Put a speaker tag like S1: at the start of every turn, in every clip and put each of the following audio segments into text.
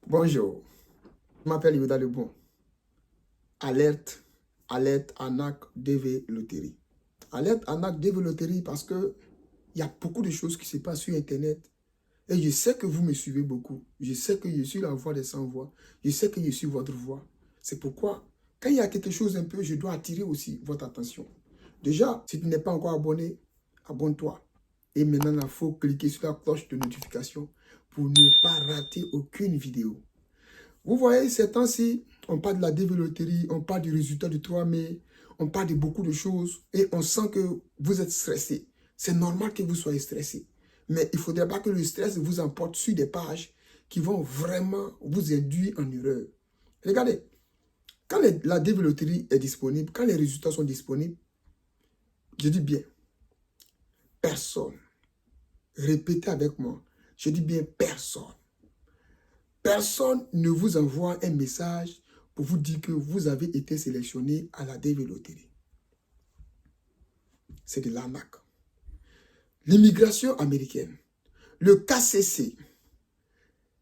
S1: Bonjour, je m'appelle Yoda Lebon. Alerte, alerte, arnaque, DV, loterie. Alerte, arnaque, DV, loterie parce que il y a beaucoup de choses qui se passent sur Internet. Et je sais que vous me suivez beaucoup. Je sais que je suis la voix des sans-voix. Je sais que je suis votre voix. C'est pourquoi, quand il y a quelque chose un peu, je dois attirer aussi votre attention. Déjà, si tu n'es pas encore abonné, abonne-toi. Et maintenant, il faut cliquer sur la cloche de notification pour ne pas rater aucune vidéo. Vous voyez, ces temps-ci, on parle de la développerie, on parle du résultat du 3 mai, on parle de beaucoup de choses et on sent que vous êtes stressé. C'est normal que vous soyez stressé. Mais il ne faudrait pas que le stress vous emporte sur des pages qui vont vraiment vous induire en erreur. Regardez, quand la développerie est disponible, quand les résultats sont disponibles, je dis bien, personne. Répétez avec moi, je dis bien personne. Personne ne vous envoie un message pour vous dire que vous avez été sélectionné à la DV Loterie. C'est de l'arnaque. L'immigration américaine, le KCC,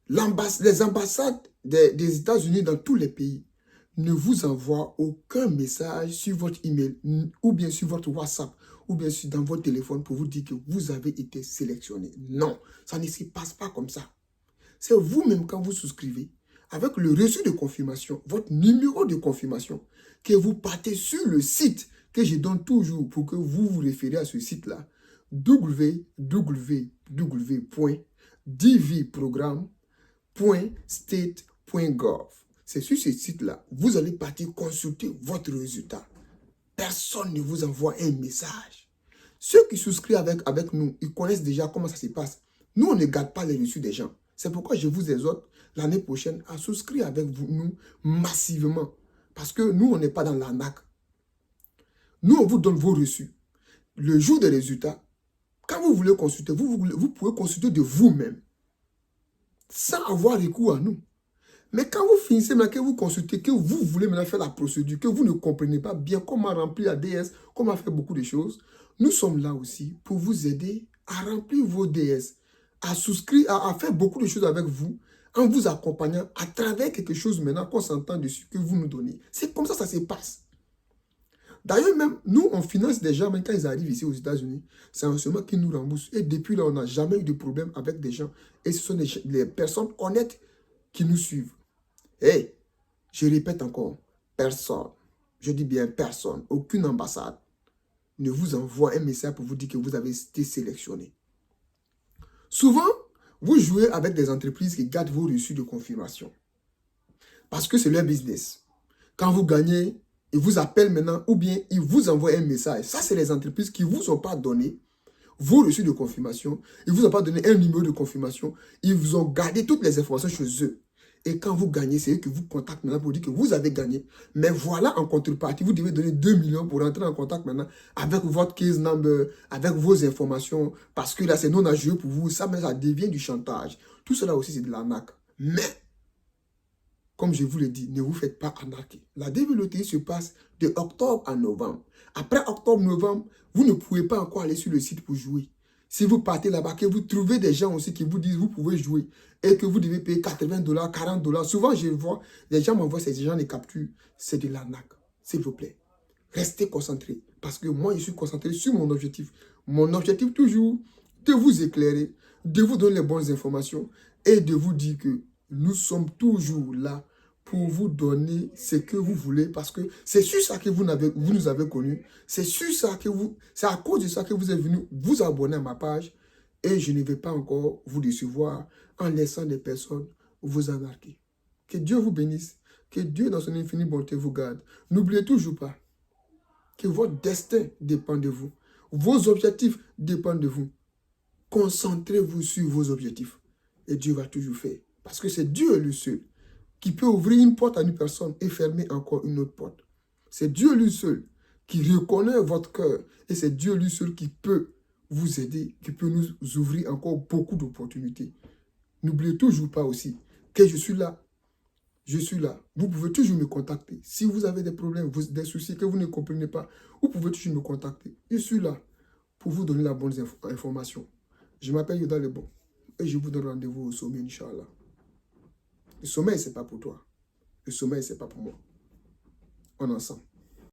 S1: les ambassades des États-Unis dans tous les pays ne vous envoient aucun message sur votre email ou bien sur votre WhatsApp ou bien dans votre téléphone pour vous dire que vous avez été sélectionné. Non, ça ne se passe pas comme ça. C'est vous-même quand vous souscrivez, avec le reçu de confirmation, votre numéro de confirmation, que vous partez sur le site que je donne toujours pour que vous vous référez à ce site-là, www.dvprogramme.state.gov. C'est sur ce site-là, vous allez partir consulter votre résultat. Personne ne vous envoie un message. Ceux qui souscrivent avec nous, ils connaissent déjà comment ça se passe. Nous, on ne garde pas les reçus des gens. C'est pourquoi je vous exhorte l'année prochaine à souscrire avec nous massivement. Parce que nous, on n'est pas dans l'arnaque. Nous, on vous donne vos reçus. Le jour des résultats, quand vous voulez consulter, vous pouvez consulter de vous-même. Sans avoir recours à nous. Mais quand vous finissez maintenant que vous consultez, que vous voulez maintenant faire la procédure, que vous ne comprenez pas bien comment remplir la DS, comment faire beaucoup de choses, nous sommes là aussi pour vous aider à remplir vos DS, à souscrire, à faire beaucoup de choses avec vous, en vous accompagnant à travers quelque chose maintenant qu'on s'entend dessus, que vous nous donnez. C'est comme ça que ça se passe. D'ailleurs, même, nous, on finance des gens, même quand ils arrivent ici aux États-Unis, c'est un seulement qui nous rembourse. Et depuis là, on n'a jamais eu de problème avec des gens. Et ce sont des personnes honnêtes qui nous suivent. Et je répète encore, personne, je dis bien personne, aucune ambassade ne vous envoie un message pour vous dire que vous avez été sélectionné. Souvent, vous jouez avec des entreprises qui gardent vos reçus de confirmation. Parce que c'est leur business. Quand vous gagnez, ils vous appellent maintenant ou bien ils vous envoient un message. Ça, c'est les entreprises qui ne vous ont pas donné vos reçus de confirmation. Ils ne vous ont pas donné un numéro de confirmation. Ils vous ont gardé toutes les informations chez eux. Et quand vous gagnez, c'est eux qui vous contactent maintenant pour dire que vous avez gagné. Mais voilà, en contrepartie, vous devez donner 2 millions pour rentrer en contact maintenant avec votre case number, avec vos informations. Parce que là, c'est non à jouer pour vous. Ça, mais ça devient du chantage. Tout cela aussi, c'est de l'arnaque. Mais, comme je vous l'ai dit, ne vous faites pas arnaquer. La développée se passe de octobre à novembre. Après octobre-novembre, vous ne pouvez pas encore aller sur le site pour jouer. Si vous partez là-bas, que vous trouvez des gens aussi qui vous disent vous pouvez jouer et que vous devez payer 80 $, 40 $. Souvent, je vois, les gens m'envoient ces gens les captures. C'est de l'arnaque. S'il vous plaît, restez concentrés. Parce que moi, je suis concentré sur mon objectif. Mon objectif, toujours, de vous éclairer, de vous donner les bonnes informations et de vous dire que nous sommes toujours là pour vous donner ce que vous voulez, parce que c'est sur ça que vous nous avez connus, c'est à cause de ça que vous êtes venu vous abonner à ma page, et je ne vais pas encore vous décevoir en laissant des personnes vous embarquer. Que Dieu vous bénisse, que Dieu dans son infinie bonté vous garde. N'oubliez toujours pas que votre destin dépend de vous, vos objectifs dépendent de vous. Concentrez-vous sur vos objectifs, et Dieu va toujours faire, parce que c'est Dieu le seul qui peut ouvrir une porte à une personne et fermer encore une autre porte. C'est Dieu lui seul qui reconnaît votre cœur et c'est Dieu lui seul qui peut vous aider, qui peut nous ouvrir encore beaucoup d'opportunités. N'oubliez toujours pas aussi que je suis là. Je suis là. Vous pouvez toujours me contacter. Si vous avez des problèmes, des soucis que vous ne comprenez pas, vous pouvez toujours me contacter. Je suis là pour vous donner la bonne information. Je m'appelle Yoda Lebon et je vous donne rendez-vous au sommet, Inch'Allah. Le sommeil, ce n'est pas pour toi. Le sommeil, ce n'est pas pour moi. On est ensemble.